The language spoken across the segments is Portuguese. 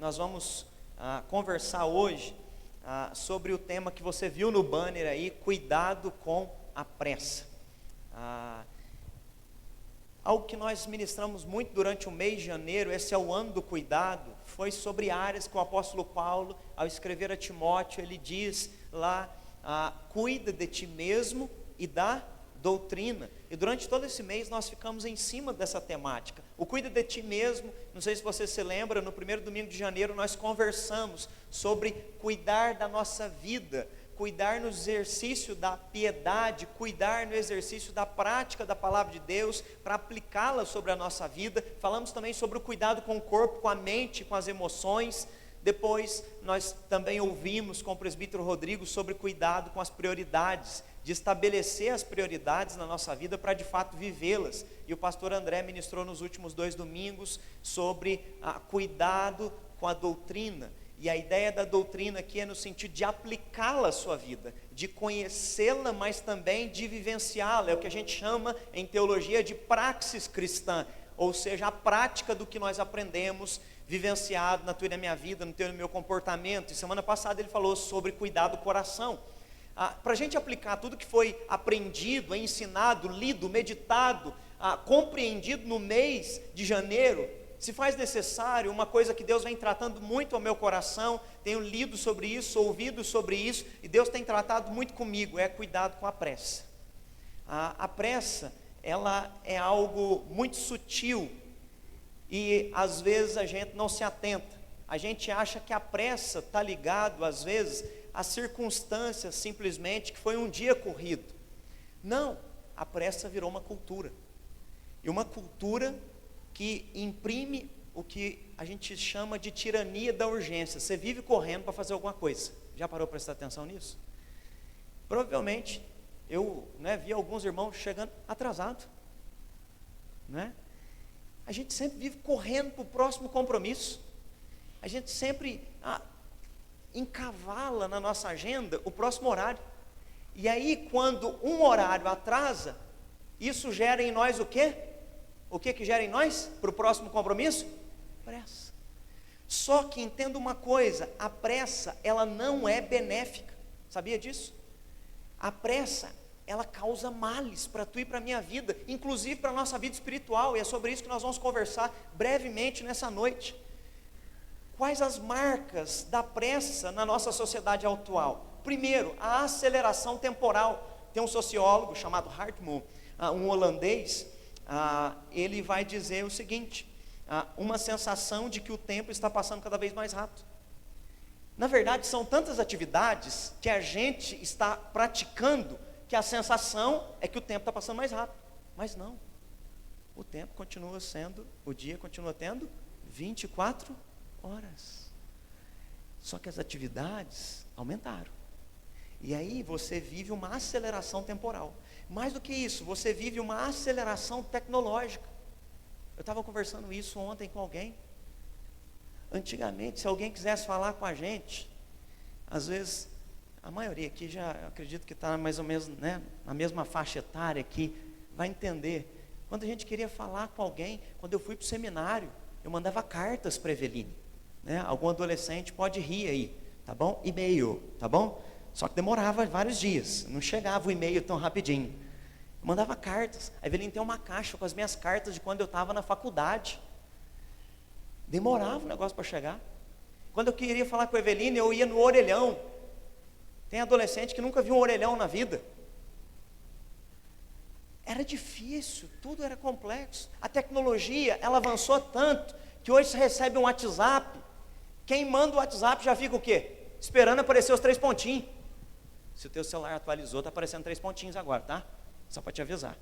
nós vamos conversar hoje sobre o tema que você viu no banner aí, cuidado com a pressa. Algo que nós ministramos muito durante o mês de janeiro, esse é o ano do cuidado, foi sobre áreas que o apóstolo Paulo, ao escrever a Timóteo, ele diz lá, cuida de ti mesmo e da doutrina. E durante todo esse mês nós ficamos em cima dessa temática. O cuida de ti mesmo, não sei se você se lembra, no primeiro domingo de janeiro nós conversamos sobre cuidar da nossa vida, cuidar no exercício da piedade, cuidar no exercício da prática da palavra de Deus, para aplicá-la sobre a nossa vida. Falamos também sobre o cuidado com o corpo, com a mente, com as emoções. Depois nós também ouvimos com o presbítero Rodrigo sobre cuidado com as prioridades, de estabelecer as prioridades na nossa vida para de fato vivê-las. E o pastor André ministrou nos últimos 2 domingos sobre cuidado com a doutrina. E a ideia da doutrina aqui é no sentido de aplicá-la à sua vida, de conhecê-la, mas também de vivenciá-la. É o que a gente chama em teologia de praxis cristã, ou seja, a prática do que nós aprendemos, vivenciado na tua e na minha vida, no teu e no meu comportamento. E semana passada ele falou sobre cuidar do coração. Para a gente aplicar tudo que foi aprendido, ensinado, lido, meditado, compreendido no mês de janeiro, se faz necessário uma coisa que Deus vem tratando muito ao meu coração, tenho lido sobre isso, ouvido sobre isso, e Deus tem tratado muito comigo, é cuidado com a pressa. A pressa, ela é algo muito sutil, e às vezes a gente não se atenta, a gente acha que a pressa está ligado às vezes a circunstâncias simplesmente que foi um dia corrido. Não, a pressa virou uma cultura, e uma cultura que imprime o que a gente chama de tirania da urgência. Você vive correndo para fazer alguma coisa. Já parou para prestar atenção nisso? Provavelmente, eu vi alguns irmãos chegando atrasados. A gente sempre vive correndo para o próximo compromisso. A gente sempre encavala na nossa agenda o próximo horário. E aí, quando um horário atrasa, isso gera em nós o quê? O que gera em nós, para o próximo compromisso? Pressa. Só que entenda uma coisa, a pressa, ela não é benéfica, sabia disso? A pressa, ela causa males para tu e para a minha vida, inclusive para a nossa vida espiritual, e é sobre isso que nós vamos conversar brevemente nessa noite. Quais as marcas da pressa na nossa sociedade atual? Primeiro, a aceleração temporal. Tem um sociólogo chamado Hartman, um holandês, ele vai dizer o seguinte, uma sensação de que o tempo está passando cada vez mais rápido. Na verdade, são tantas atividades que a gente está praticando, que a sensação é que o tempo está passando mais rápido, mas não, o tempo continua sendo, o dia continua tendo 24 horas, só que as atividades aumentaram, e aí você vive uma aceleração temporal. Mais do que isso, você vive uma aceleração tecnológica. Eu estava conversando isso ontem com alguém. Antigamente, se alguém quisesse falar com a gente, às vezes, a maioria aqui já, acredito que está mais ou menos na mesma faixa etária aqui, vai entender. Quando a gente queria falar com alguém, quando eu fui para o seminário, eu mandava cartas para Eveline. Algum adolescente pode rir aí, tá bom? E-mail, tá bom? Só que demorava vários dias, não chegava o e-mail tão rapidinho. Eu mandava cartas. A Eveline tem uma caixa com as minhas cartas de quando eu estava na faculdade. Demorava o negócio para chegar. Quando eu queria falar com a Eveline, eu ia no orelhão. Tem adolescente que nunca viu um orelhão na vida. Era difícil, tudo era complexo. A tecnologia, ela avançou tanto, que hoje você recebe um WhatsApp. Quem manda o WhatsApp já fica o quê? Esperando aparecer os 3 pontinhos. Se o teu celular atualizou, está aparecendo 3 pontinhos agora, tá? Só para te avisar.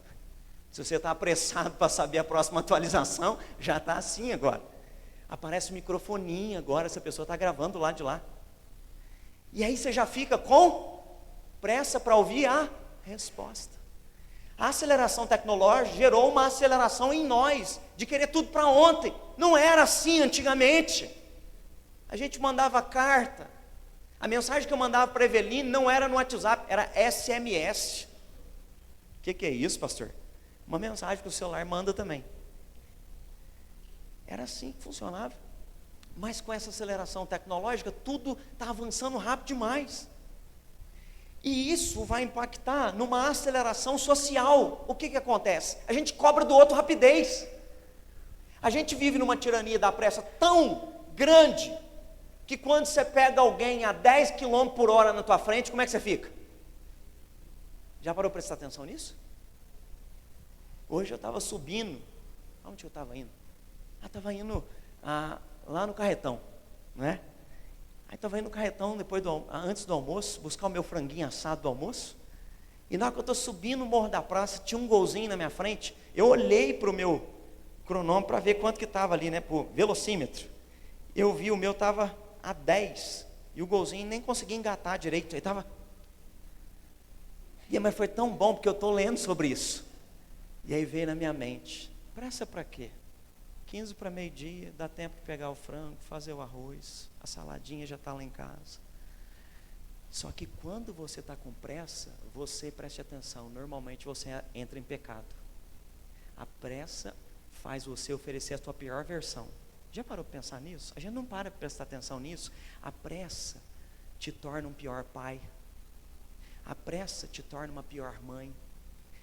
Se você está apressado para saber a próxima atualização, já está assim agora. Aparece o microfoninho agora, se a pessoa está gravando lá de lá. E aí você já fica com pressa para ouvir a resposta. A aceleração tecnológica gerou uma aceleração em nós, de querer tudo para ontem. Não era assim antigamente. A gente mandava carta. A mensagem que eu mandava para a Eveline não era no WhatsApp, era SMS. O que é isso, pastor? Uma mensagem que o celular manda também. Era assim que funcionava. Mas com essa aceleração tecnológica, tudo está avançando rápido demais. E isso vai impactar numa aceleração social. O que acontece? A gente cobra do outro rapidez. A gente vive numa tirania da pressa tão grande, que quando você pega alguém a 10 km por hora na tua frente, como é que você fica? Já parou para prestar atenção nisso? Hoje eu estava subindo, onde eu estava indo? Estava indo lá no Carretão, né? Aí estava indo no Carretão antes do almoço, buscar o meu franguinho assado do almoço. E na hora que eu estou subindo o Morro da Praça, tinha um golzinho na minha frente. Eu olhei para o meu cronômetro para ver quanto que estava ali, né? Por velocímetro. Eu vi, o meu estava a 10. E o golzinho nem conseguia engatar direito. Ele estava... Mas foi tão bom, porque eu estou lendo sobre isso. E aí veio na minha mente, pressa para quê? 15 para meio-dia, dá tempo de pegar o frango, fazer o arroz, a saladinha já está lá em casa. Só que quando você está com pressa, você, preste atenção, normalmente você entra em pecado. A pressa faz você oferecer a sua pior versão. Já parou para pensar nisso? A gente não para prestar atenção nisso. A pressa te torna um pior pai. A pressa te torna uma pior mãe.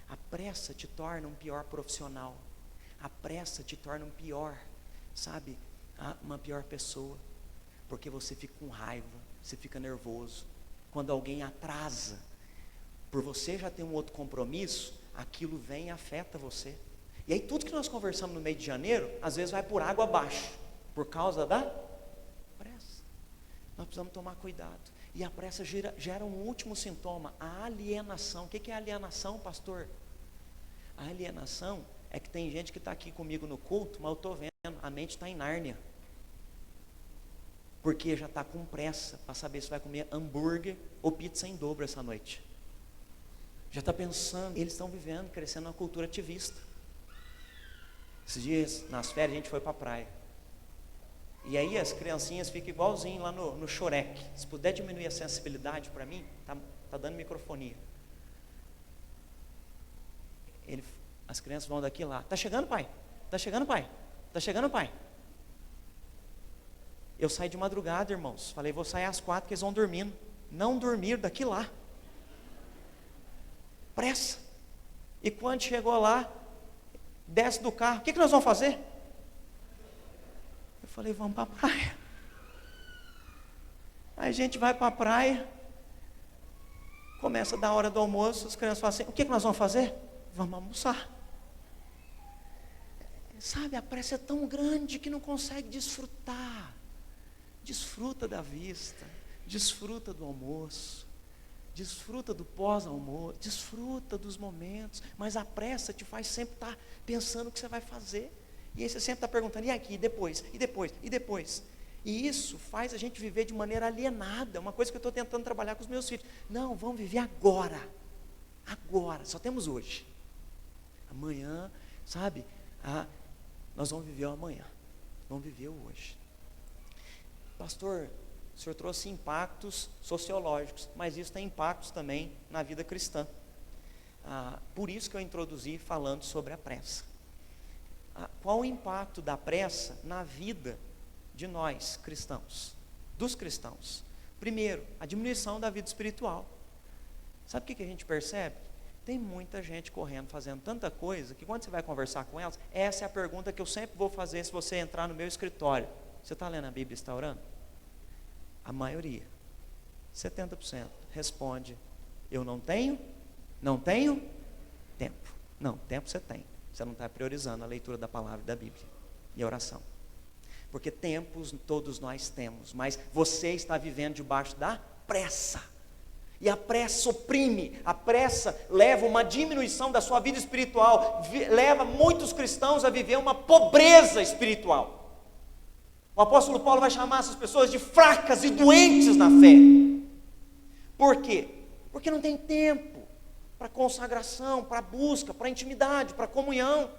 A pressa te torna um pior profissional. A pressa te torna um pior, uma pior pessoa. Porque você fica com raiva, você fica nervoso. Quando alguém atrasa, por você já ter um outro compromisso, aquilo vem e afeta você. E aí tudo que nós conversamos no mês de janeiro, às vezes vai por água abaixo, por causa da pressa. Nós precisamos tomar cuidado. E a pressa gera um último sintoma, a alienação. O que é alienação, pastor? A alienação é que tem gente que está aqui comigo no culto, mas eu estou vendo, a mente está em Nárnia. Porque já está com pressa para saber se vai comer hambúrguer ou pizza em dobro essa noite. Já está pensando, eles estão vivendo, crescendo uma cultura ativista. Esses dias, nas férias, a gente foi para a praia. E aí as criancinhas ficam igualzinho lá no Shorek. Se puder diminuir a sensibilidade para mim, tá dando microfonia. As crianças vão daqui lá. Tá chegando, pai? Tá chegando, pai? Tá chegando, pai? Eu saí de madrugada, irmãos. Falei, vou sair às 4 que eles vão dormindo. Não dormir daqui lá. Pressa. E quando chegou lá, desce do carro. O que nós vamos fazer? Eu falei, vamos para a praia. Aí a gente vai para a praia. Começa da hora do almoço. As crianças falam assim, o que nós vamos fazer? Vamos almoçar. A pressa é tão grande que não consegue desfrutar. Desfruta da vista, desfruta do almoço, desfruta do pós-almoço, desfruta dos momentos, mas a pressa te faz sempre estar pensando o que você vai fazer, e aí você sempre está perguntando, e aqui, e depois, e depois, e depois, e isso faz a gente viver de maneira alienada, uma coisa que eu estou tentando trabalhar com os meus filhos. Não, vamos viver agora, só temos hoje, amanhã, nós vamos viver o amanhã, vamos viver o hoje. Pastor, o senhor trouxe impactos sociológicos, mas isso tem impactos também na vida cristã. Por isso que eu introduzi falando sobre a pressa. Qual o impacto da pressa na vida de nós cristãos, dos cristãos? Primeiro, a diminuição da vida espiritual. Sabe o que a gente percebe? Tem muita gente correndo, fazendo tanta coisa, que quando você vai conversar com elas, essa é a pergunta que eu sempre vou fazer se você entrar no meu escritório. Você está lendo a Bíblia e está orando? A maioria, 70%, responde, eu não tenho tempo. Não, tempo você tem. Você não está priorizando a leitura da palavra da Bíblia e a oração. Porque tempos todos nós temos, mas você está vivendo debaixo da pressa. E a pressa oprime, a pressa leva uma diminuição da sua vida espiritual, leva muitos cristãos a viver uma pobreza espiritual. O apóstolo Paulo vai chamar essas pessoas de fracas e doentes na fé. Por quê? Porque não tem tempo para consagração, para busca, para intimidade, para comunhão.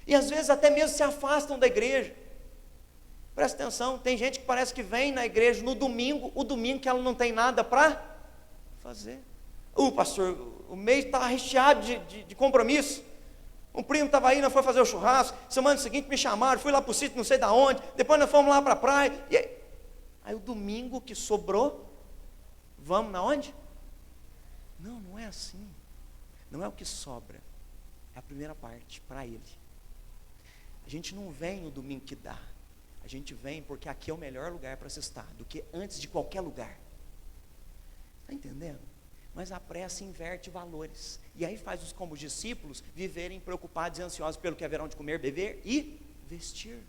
E às vezes até mesmo se afastam da igreja. Presta atenção, tem gente que parece que vem na igreja no domingo, o domingo que ela não tem nada para fazer. Pastor, o mês está recheado de compromisso. Um primo estava aí, nós fomos fazer o churrasco. Semana seguinte me chamaram, fui lá para o sítio, não sei da onde. Depois nós fomos lá para a praia. E aí o domingo que sobrou, vamos na onde? Não, não é assim. Não é o que sobra. É a primeira parte, para Ele. A gente não vem no domingo que dá. A gente vem porque aqui é o melhor lugar para se estar, do que antes de qualquer lugar. Está entendendo? Mas a pressa inverte valores. E aí faz os como os discípulos viverem preocupados e ansiosos pelo que haverão de comer, beber e vestir.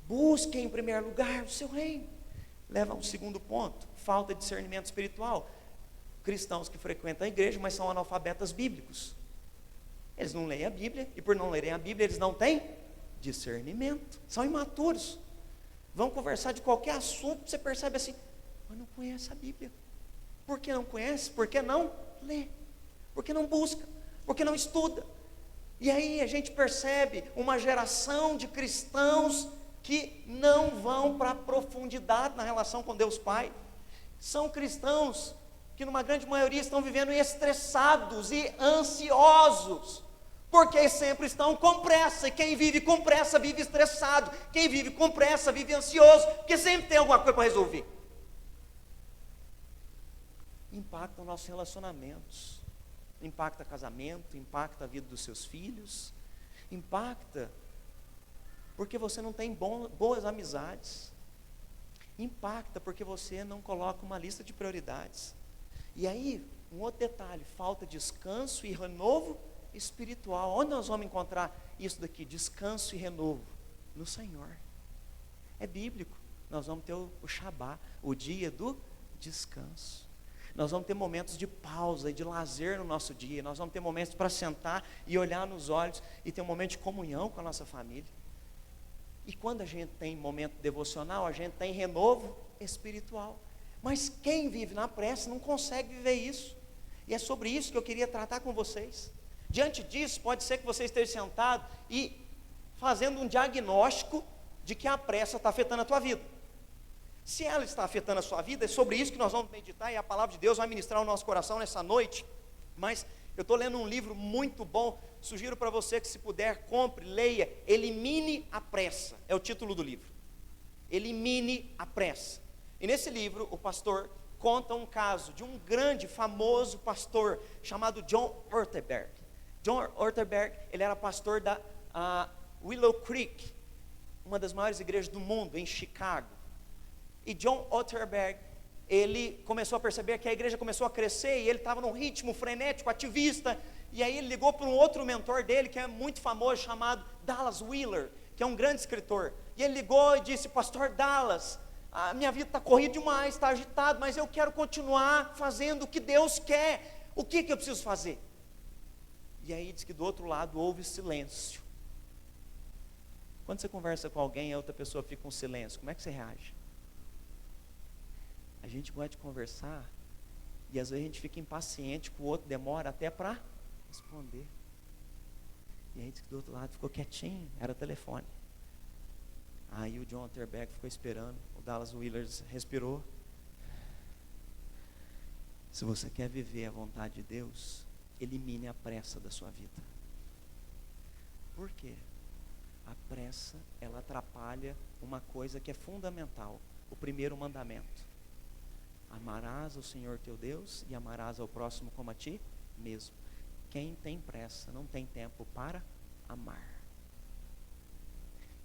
Busquem em primeiro lugar o seu reino. Leva ao segundo ponto, falta de discernimento espiritual. Cristãos que frequentam a igreja, mas são analfabetas bíblicos. Eles não leem a Bíblia, e por não lerem a Bíblia, eles não têm discernimento. São imaturos. Vão conversar de qualquer assunto, você percebe assim, mas não conhece a Bíblia. Por que não conhece? Por que não lê? Por que não busca? Por que não estuda? E aí a gente percebe uma geração de cristãos que não vão para a profundidade na relação com Deus Pai. São cristãos que numa grande maioria estão vivendo estressados e ansiosos, porque sempre estão com pressa, e quem vive com pressa vive estressado, quem vive com pressa vive ansioso, porque sempre tem alguma coisa para resolver. Impacta os nossos relacionamentos, impacta casamento, impacta a vida dos seus filhos, impacta porque você não tem boas amizades, impacta porque você não coloca uma lista de prioridades. E aí, um outro detalhe, falta descanso e renovo espiritual. Onde nós vamos encontrar isso daqui? Descanso e renovo no Senhor. É bíblico. Nós vamos ter o Shabá, o dia do descanso. Nós vamos ter momentos de pausa e de lazer no nosso dia. Nós vamos ter momentos para sentar e olhar nos olhos e ter um momento de comunhão com a nossa família. E quando a gente tem momento devocional, a gente tem renovo espiritual. Mas quem vive na pressa não consegue viver isso. E é sobre isso que eu queria tratar com vocês. Diante disso, pode ser que você esteja sentado e fazendo um diagnóstico de que a pressa está afetando a tua vida. Se ela está afetando a sua vida, é sobre isso que nós vamos meditar, e a palavra de Deus vai ministrar o nosso coração nessa noite. Mas eu estou lendo um livro muito bom, sugiro para você que, se puder, compre, leia, Elimine a Pressa, é o título do livro. Elimine a Pressa. E nesse livro, o pastor conta um caso de um grande, famoso pastor, chamado John Ortberg. John Ortberg, ele era pastor da Willow Creek, uma das maiores igrejas do mundo, em Chicago. E John Ortberg, ele começou a perceber que a igreja começou a crescer, e ele estava num ritmo frenético, ativista, e aí ele ligou para um outro mentor dele, que é muito famoso, chamado Dallas Willard, que é um grande escritor. E ele ligou e disse: pastor Dallas, a minha vida está corrida demais, está agitado, mas eu quero continuar fazendo o que Deus quer. O que eu preciso fazer? E aí diz que do outro lado houve silêncio. Quando você conversa com alguém e a outra pessoa fica com silêncio, como é que você reage? A gente gosta de conversar e às vezes a gente fica impaciente, que o outro demora até para responder. E aí diz que do outro lado ficou quietinho, era telefone. Aí o John Ortberg ficou esperando, o Dallas Willard respirou. Se você quer viver a vontade de Deus, elimine a pressa da sua vida. Por quê? A pressa, ela atrapalha uma coisa que é fundamental, o primeiro mandamento. Amarás ao Senhor teu Deus e amarás ao próximo como a ti mesmo. Quem tem pressa não tem tempo para amar.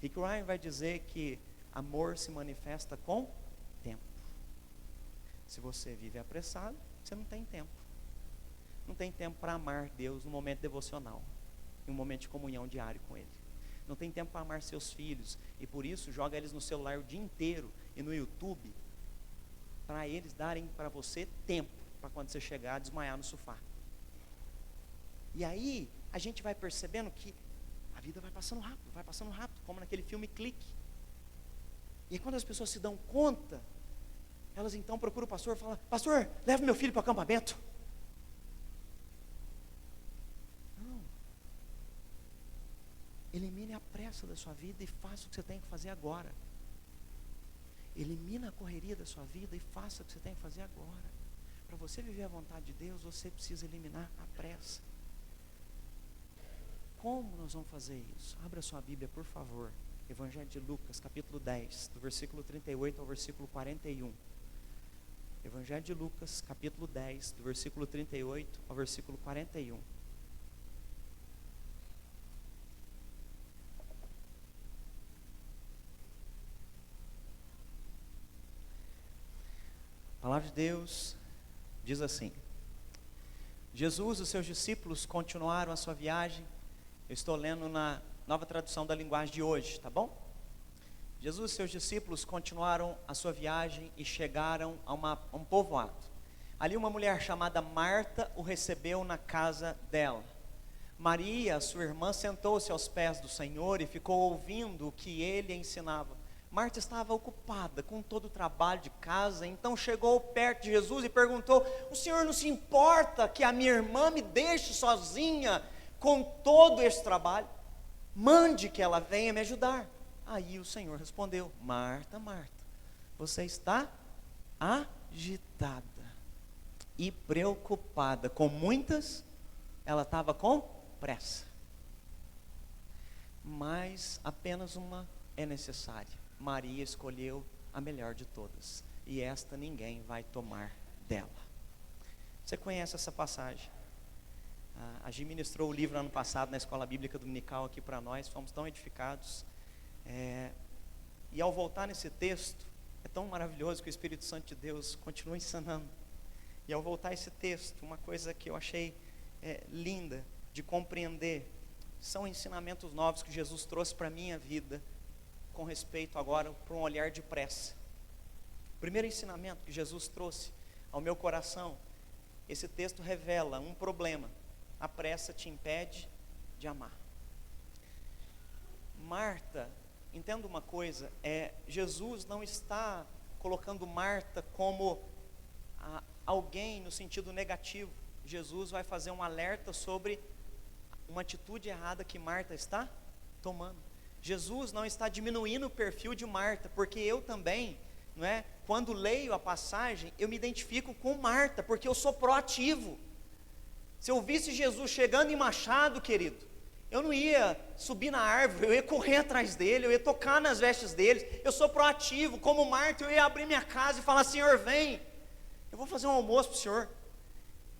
Rick Ryan vai dizer que amor se manifesta com tempo. Se você vive apressado, você não tem tempo. Não tem tempo para amar Deus no momento devocional, em um momento de comunhão diário com Ele. Não tem tempo para amar seus filhos, e por isso joga eles no celular o dia inteiro e no YouTube, para eles darem para você tempo, para quando você chegar, desmaiar no sofá. E aí, a gente vai percebendo que a vida vai passando rápido, como naquele filme Clique. E aí, quando as pessoas se dão conta, elas então procuram o pastor e falam: pastor, leva meu filho para o acampamento. Não. Elimine a pressa da sua vida e faça o que você tem que fazer agora. Elimina a correria da sua vida e faça o que você tem que fazer agora. Para você viver a vontade de Deus, você precisa eliminar a pressa. Como nós vamos fazer isso? Abra sua Bíblia, por favor. Evangelho de Lucas, capítulo 10, do versículo 38 ao versículo 41. Evangelho de Lucas, capítulo 10, do versículo 38 ao versículo 41. A palavra de Deus diz assim: Jesus e os seus discípulos continuaram a sua viagem. Eu estou lendo na Nova Tradução da Linguagem de hoje, tá bom? Jesus e seus discípulos continuaram a sua viagem e chegaram a um povoado. Ali uma mulher chamada Marta o recebeu na casa dela. Maria, sua irmã, sentou-se aos pés do Senhor e ficou ouvindo o que ele ensinava. Marta estava ocupada com todo o trabalho de casa, então chegou perto de Jesus e perguntou: o Senhor não se importa que a minha irmã me deixe sozinha com todo esse trabalho? Mande que ela venha me ajudar. Aí o Senhor respondeu: Marta, Marta, você está agitada e preocupada com muitas. Ela estava com pressa, mas apenas uma é necessária. Maria escolheu a melhor de todas, e esta ninguém vai tomar dela. Você conhece essa passagem? A Gi ministrou o livro ano passado na Escola Bíblica Dominical aqui para nós, fomos tão edificados. E ao voltar nesse texto, é tão maravilhoso que o Espírito Santo de Deus continua ensinando. E ao voltar esse texto, uma coisa que eu achei linda de compreender, são ensinamentos novos que Jesus trouxe para a minha vida, com respeito agora para um olhar de pressa. O primeiro ensinamento que Jesus trouxe ao meu coração, esse texto revela um problema: a pressa te impede de amar. Marta, entenda uma coisa, Jesus não está colocando Marta como alguém no sentido negativo. Jesus vai fazer um alerta sobre uma atitude errada que Marta está tomando. Jesus não está diminuindo o perfil de Marta, porque eu também, não é? Quando leio a passagem, eu me identifico com Marta, porque eu sou proativo. Se eu visse Jesus chegando em Machado, querido, eu não ia subir na árvore, eu ia correr atrás dele, eu ia tocar nas vestes dele. Eu sou proativo, como Marta, eu ia abrir minha casa e falar: Senhor, vem, eu vou fazer um almoço para o Senhor.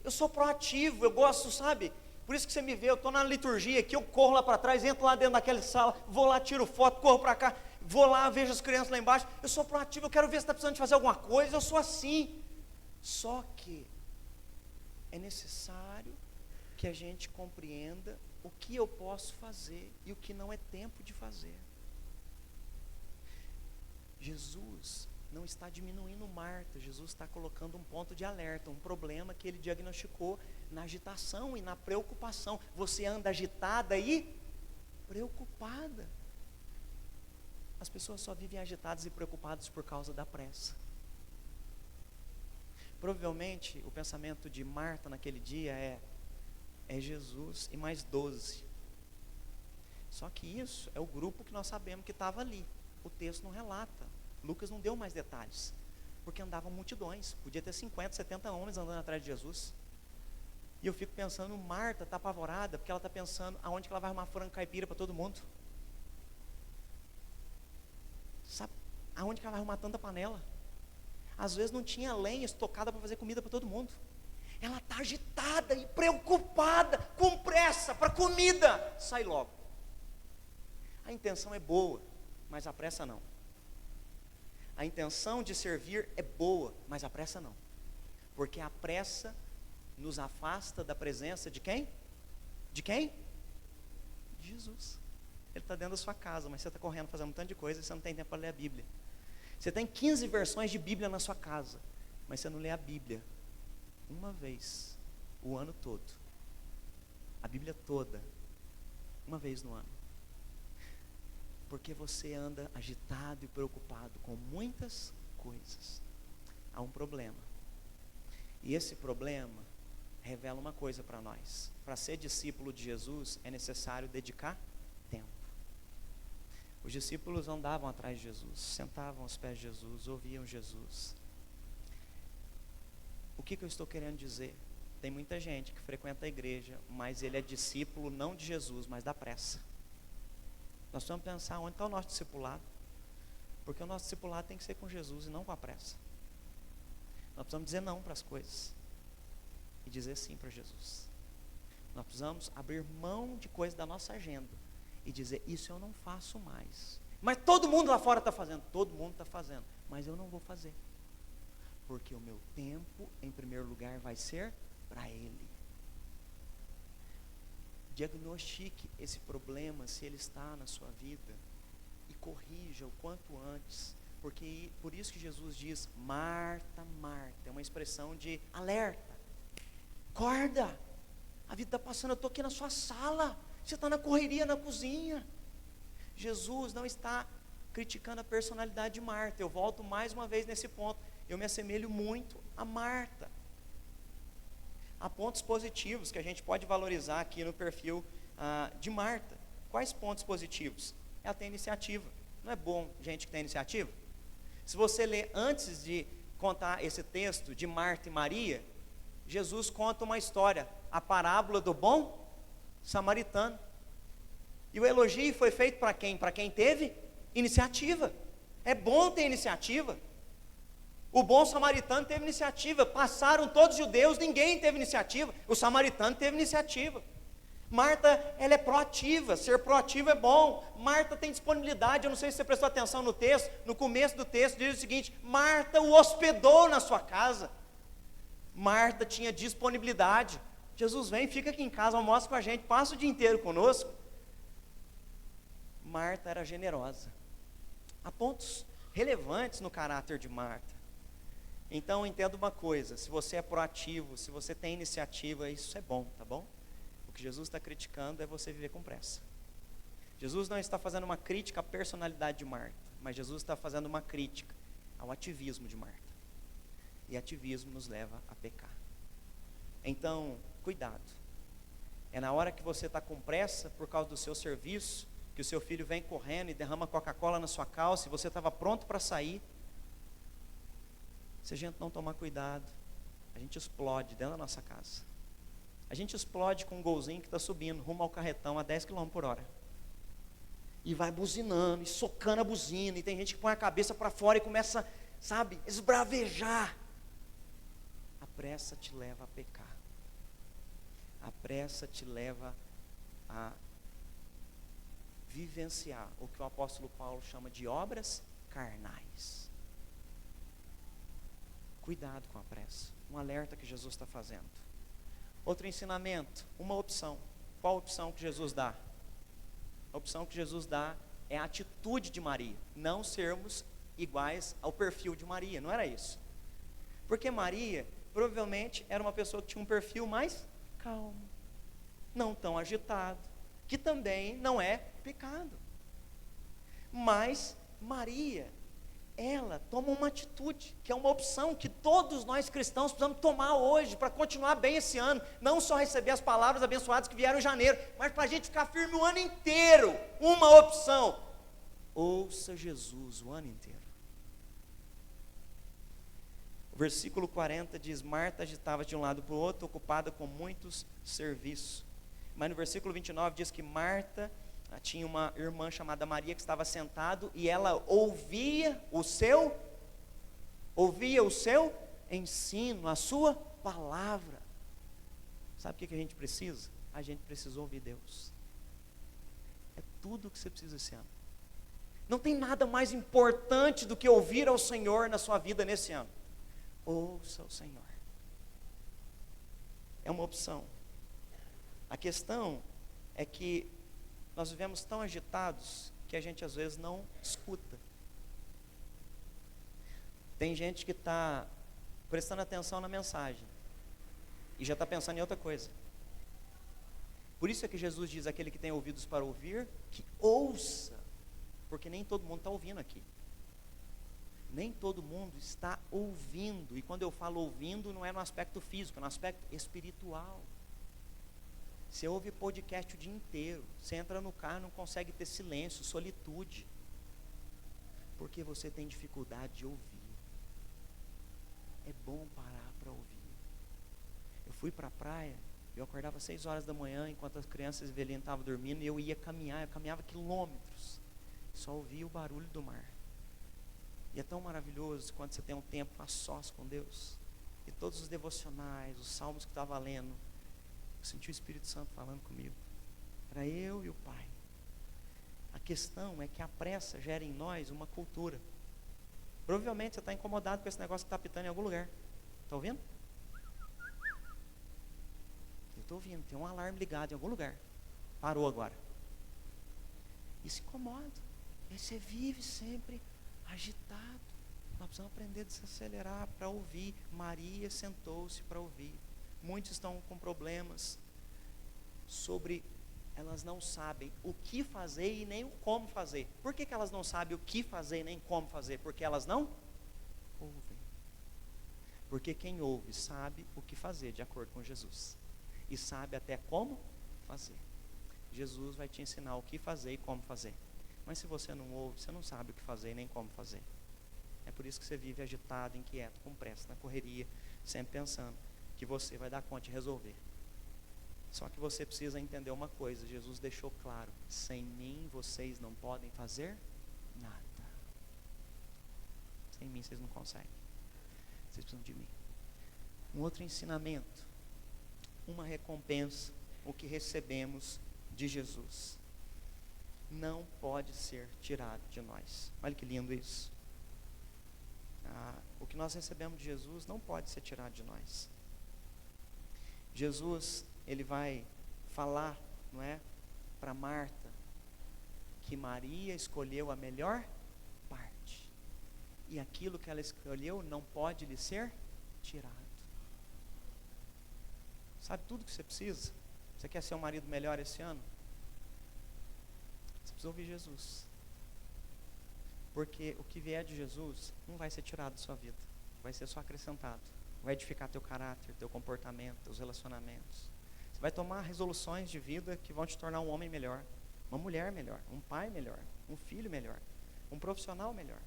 Eu sou proativo, eu gosto, sabe? Por isso que você me vê, eu estou na liturgia aqui, eu corro lá para trás, entro lá dentro daquela sala, vou lá, tiro foto, corro para cá, vou lá, vejo as crianças lá embaixo. Eu sou proativo, eu quero ver se está precisando de fazer alguma coisa, eu sou assim. Só que é necessário que a gente compreenda o que eu posso fazer e o que não é tempo de fazer. Jesus não está diminuindo Marta, Jesus está colocando um ponto de alerta, um problema que ele diagnosticou na agitação e na preocupação. Você anda agitada e preocupada. As pessoas só vivem agitadas e preocupadas por causa da pressa. Provavelmente o pensamento de Marta naquele dia é Jesus e mais 12. Só que isso é o grupo que nós sabemos que estava ali. O texto não relata. Lucas não deu mais detalhes, porque andavam multidões, podia ter 50, 70 homens andando atrás de Jesus. E eu fico pensando, Marta está apavorada, porque ela está pensando aonde que ela vai arrumar frango caipira para todo mundo. Sabe, aonde que ela vai arrumar tanta panela? Às vezes não tinha lenha estocada para fazer comida para todo mundo. Ela está agitada e preocupada, com pressa para comida. Sai logo. A intenção é boa, mas a pressa não. A intenção de servir é boa, mas a pressa não. Porque a pressa nos afasta da presença de quem? De quem? De Jesus. Ele está dentro da sua casa, mas você está correndo, fazendo um tanto de coisa e você não tem tempo para ler a Bíblia. Você tem 15 versões de Bíblia na sua casa, mas você não lê a Bíblia uma vez o ano todo. A Bíblia toda, uma vez no ano. Porque você anda agitado e preocupado com muitas coisas. Há um problema. E esse problema revela uma coisa para nós. Para ser discípulo de Jesus é necessário dedicar tempo. Os discípulos andavam atrás de Jesus, sentavam aos pés de Jesus, ouviam Jesus. O que eu estou querendo dizer? Tem muita gente que frequenta a igreja, mas ele é discípulo não de Jesus, mas da pressa. Nós precisamos pensar onde está o nosso discipulado, porque o nosso discipulado tem que ser com Jesus e não com a pressa. Nós precisamos dizer não para as coisas e dizer sim para Jesus. Nós precisamos abrir mão de coisas da nossa agenda e dizer, isso eu não faço mais. Mas todo mundo lá fora está fazendo. Todo mundo está fazendo, mas eu não vou fazer, porque o meu tempo, em primeiro lugar, vai ser para Ele. Diagnostique esse problema, se ele está na sua vida, e corrija o quanto antes, porque por isso que Jesus diz, Marta, Marta, é uma expressão de alerta, acorda, a vida está passando, eu estou aqui na sua sala, você está na correria na cozinha. Jesus não está criticando a personalidade de Marta, eu volto mais uma vez nesse ponto, eu me assemelho muito a Marta. Há pontos positivos que a gente pode valorizar aqui no perfil de Marta. Quais pontos positivos? Ela tem iniciativa. Não é bom gente que tem iniciativa? Se você ler antes de contar esse texto de Marta e Maria, Jesus conta uma história, a parábola do bom samaritano. E o elogio foi feito para quem? Para quem teve iniciativa. É bom ter iniciativa. O bom samaritano teve iniciativa, passaram todos os judeus, ninguém teve iniciativa, o samaritano teve iniciativa. Marta, ela é proativa, ser proativo é bom. Marta tem disponibilidade, eu não sei se você prestou atenção no texto, no começo do texto diz o seguinte, Marta o hospedou na sua casa. Marta tinha disponibilidade, Jesus vem, fica aqui em casa, almoça com a gente, passa o dia inteiro conosco. Marta era generosa. Há pontos relevantes no caráter de Marta. Então entenda uma coisa, se você é proativo, se você tem iniciativa, isso é bom, tá bom? O que Jesus está criticando é você viver com pressa. Jesus não está fazendo uma crítica à personalidade de Marta, mas Jesus está fazendo uma crítica ao ativismo de Marta. E ativismo nos leva a pecar. Então, cuidado. É na hora que você está com pressa por causa do seu serviço, que o seu filho vem correndo e derrama Coca-Cola na sua calça, e você estava pronto para sair. Se a gente não tomar cuidado, a gente explode dentro da nossa casa. A gente explode com um golzinho que está subindo rumo ao carretão a 10 km por hora. E vai buzinando, e socando a buzina, e tem gente que põe a cabeça para fora e começa, sabe, esbravejar. A pressa te leva a pecar. A pressa te leva a vivenciar o que o apóstolo Paulo chama de obras carnais. Cuidado com a pressa. Um alerta que Jesus está fazendo. Outro ensinamento, uma opção. Qual a opção que Jesus dá? A opção que Jesus dá é a atitude de Maria. Não sermos iguais ao perfil de Maria, não era isso. Porque Maria, provavelmente, era uma pessoa que tinha um perfil mais calmo, não tão agitado, que também não é pecado. Mas Maria, ela toma uma atitude, que é uma opção que todos nós cristãos precisamos tomar hoje, para continuar bem esse ano, não só receber as palavras abençoadas que vieram em janeiro, mas para a gente ficar firme o ano inteiro. Uma opção: ouça Jesus o ano inteiro. O versículo 40 diz, Marta agitava de um lado para o outro, ocupada com muitos serviços. Mas no versículo 29 diz que Marta tinha uma irmã chamada Maria que estava sentado e ela ouvia o seu ensino, a sua palavra. Sabe o que a gente precisa? A gente precisa ouvir Deus. É tudo o que você precisa esse ano. Não tem nada mais importante do que ouvir ao Senhor na sua vida nesse ano. Ouça o Senhor. É uma opção. A questão é que nós vivemos tão agitados que a gente às vezes não escuta. Tem gente que está prestando atenção na mensagem e já está pensando em outra coisa. Por isso é que Jesus diz, aquele que tem ouvidos para ouvir, que ouça, porque nem todo mundo está ouvindo aqui. Nem todo mundo está ouvindo, e quando eu falo ouvindo, não é no aspecto físico, é no aspecto espiritual. Você ouve podcast o dia inteiro, você entra no carro, não consegue ter silêncio, solitude, porque você tem dificuldade de ouvir. É bom parar para ouvir. Eu fui para a praia, eu acordava às 6 horas da manhã, enquanto as crianças e velhinhos estavam dormindo, e eu ia caminhar, eu caminhava quilômetros, só ouvia o barulho do mar. E é tão maravilhoso quando você tem um tempo a sós com Deus, e todos os devocionais, os salmos que eu estava lendo, eu senti o Espírito Santo falando comigo. Era eu e o Pai. A questão é que a pressa gera em nós uma cultura. Provavelmente você está incomodado com esse negócio que está pitando em algum lugar. Está ouvindo? Eu estou ouvindo, tem um alarme ligado em algum lugar. Parou agora. Isso incomoda. E aí você vive sempre agitado. Nós precisamos aprender a desacelerar para ouvir. Maria sentou-se para ouvir. Muitos estão com problemas sobre, elas não sabem o que fazer e nem o como fazer. Por que elas não sabem o que fazer e nem como fazer? Porque elas não ouvem. Porque quem ouve sabe o que fazer de acordo com Jesus. E sabe até como fazer. Jesus vai te ensinar o que fazer e como fazer. Mas se você não ouve, você não sabe o que fazer e nem como fazer. É por isso que você vive agitado, inquieto, com pressa, na correria, sempre pensando que você vai dar conta de resolver. Só que você precisa entender uma coisa, Jesus deixou claro, sem mim vocês não podem fazer nada. Sem mim vocês não conseguem. Vocês precisam de mim. Um outro ensinamento, uma recompensa, o que recebemos de Jesus, não pode ser tirado de nós. Olha que lindo isso. O que nós recebemos de Jesus não pode ser tirado de nós. Jesus, ele vai falar, não é, para Marta, que Maria escolheu a melhor parte. E aquilo que ela escolheu não pode lhe ser tirado. Sabe tudo que você precisa? Você quer ser um marido melhor esse ano? Você precisa ouvir Jesus. Porque o que vier de Jesus não vai ser tirado da sua vida. Vai ser só acrescentado. Vai edificar teu caráter, teu comportamento, teus relacionamentos. Você vai tomar resoluções de vida que vão te tornar um homem melhor, uma mulher melhor, um pai melhor, um filho melhor, um profissional melhor.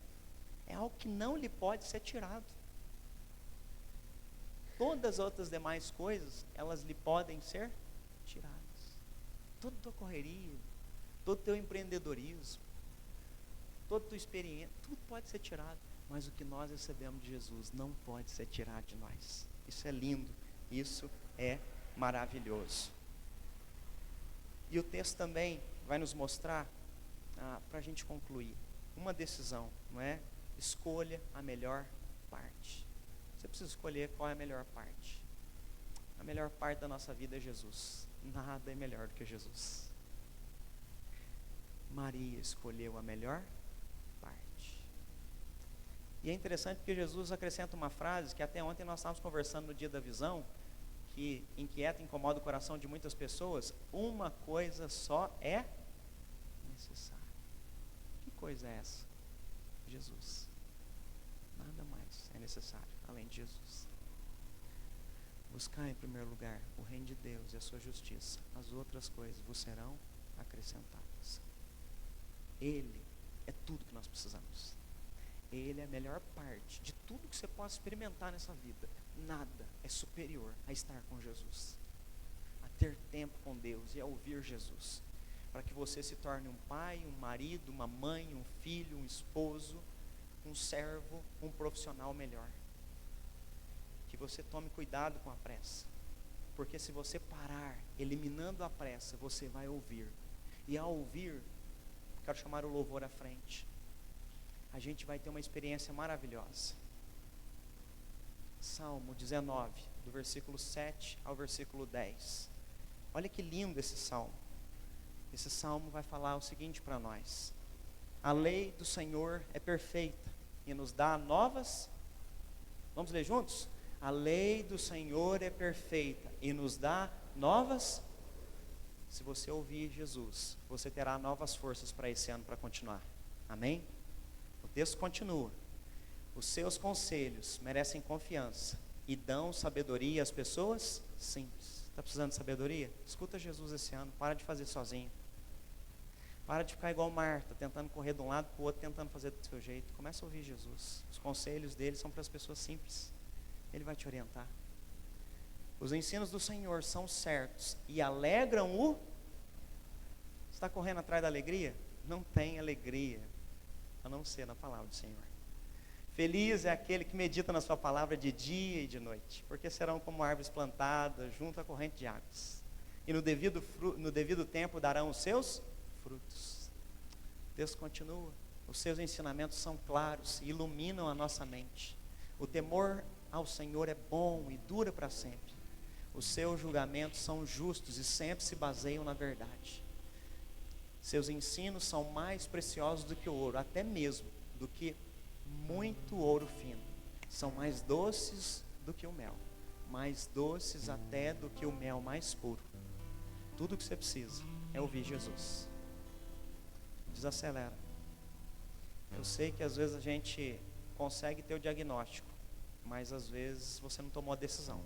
É algo que não lhe pode ser tirado. Todas as outras demais coisas, elas lhe podem ser tiradas. Toda a tua correria, todo o teu empreendedorismo, toda a tua experiência, tudo pode ser tirado. Mas o que nós recebemos de Jesus não pode ser tirado de nós. Isso é lindo, isso é maravilhoso. E o texto também vai nos mostrar, para a gente concluir, uma decisão, não é? Escolha a melhor parte. Você precisa escolher qual é a melhor parte. A melhor parte da nossa vida é Jesus. Nada é melhor do que Jesus. Maria escolheu a melhor parte. E é interessante porque Jesus acrescenta uma frase que até ontem nós estávamos conversando no dia da visão, que inquieta e incomoda o coração de muitas pessoas. Uma coisa só é necessária. Que coisa é essa? Jesus. Nada mais é necessário além de Jesus. Buscar em primeiro lugar o reino de Deus e a sua justiça. As outras coisas vos serão acrescentadas. Ele é tudo que nós precisamos. Ele é a melhor parte de tudo que você possa experimentar nessa vida. Nada é superior a estar com Jesus, a ter tempo com Deus e a ouvir Jesus, para que você se torne um pai, um marido, uma mãe, um filho, um esposo, um servo, um profissional melhor. Que você tome cuidado com a pressa, porque se você parar eliminando a pressa, você vai ouvir, e ao ouvir, quero chamar o louvor à frente, a gente vai ter uma experiência maravilhosa. Salmo 19, do versículo 7 ao versículo 10. Olha que lindo esse salmo. Esse salmo vai falar o seguinte para nós: a lei do Senhor é perfeita e nos dá novas. Vamos ler juntos? A lei do Senhor é perfeita e nos dá novas. Se você ouvir Jesus, você terá novas forças para esse ano, para continuar. Amém? O texto continua. Os seus conselhos merecem confiança e dão sabedoria às pessoas simples. Está precisando de sabedoria? Escuta Jesus esse ano. Para de fazer sozinho. Para de ficar igual Marta, tentando correr de um lado para o outro, tentando fazer do seu jeito. Começa a ouvir Jesus. Os conselhos dele são para as pessoas simples. Ele vai te orientar. Os ensinos do Senhor são certos e alegram o... Você está correndo atrás da alegria? Não tem alegria a não ser na palavra do Senhor. Feliz é aquele que medita na sua palavra de dia e de noite, porque serão como árvores plantadas junto à corrente de águas. E no devido tempo darão os seus frutos. Deus continua. Os seus ensinamentos são claros e iluminam a nossa mente. O temor ao Senhor é bom e dura para sempre. Os seus julgamentos são justos e sempre se baseiam na verdade. Seus ensinos são mais preciosos do que o ouro, até mesmo do que muito ouro fino. São mais doces do que o mel, mais doces até do que o mel mais puro. Tudo o que você precisa é ouvir Jesus. Desacelera. Eu sei que às vezes a gente consegue ter o diagnóstico, mas às vezes você não tomou a decisão.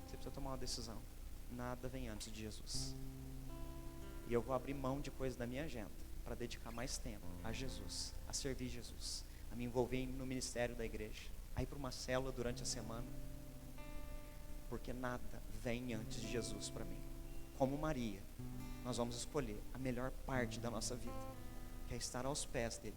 Você precisa tomar uma decisão. Nada vem antes de Jesus. E eu vou abrir mão de coisas da minha agenda para dedicar mais tempo a Jesus, a servir Jesus, a me envolver no ministério da igreja, a ir para uma célula durante a semana, porque nada vem antes de Jesus para mim. Como Maria, nós vamos escolher a melhor parte da nossa vida, que é estar aos pés dele,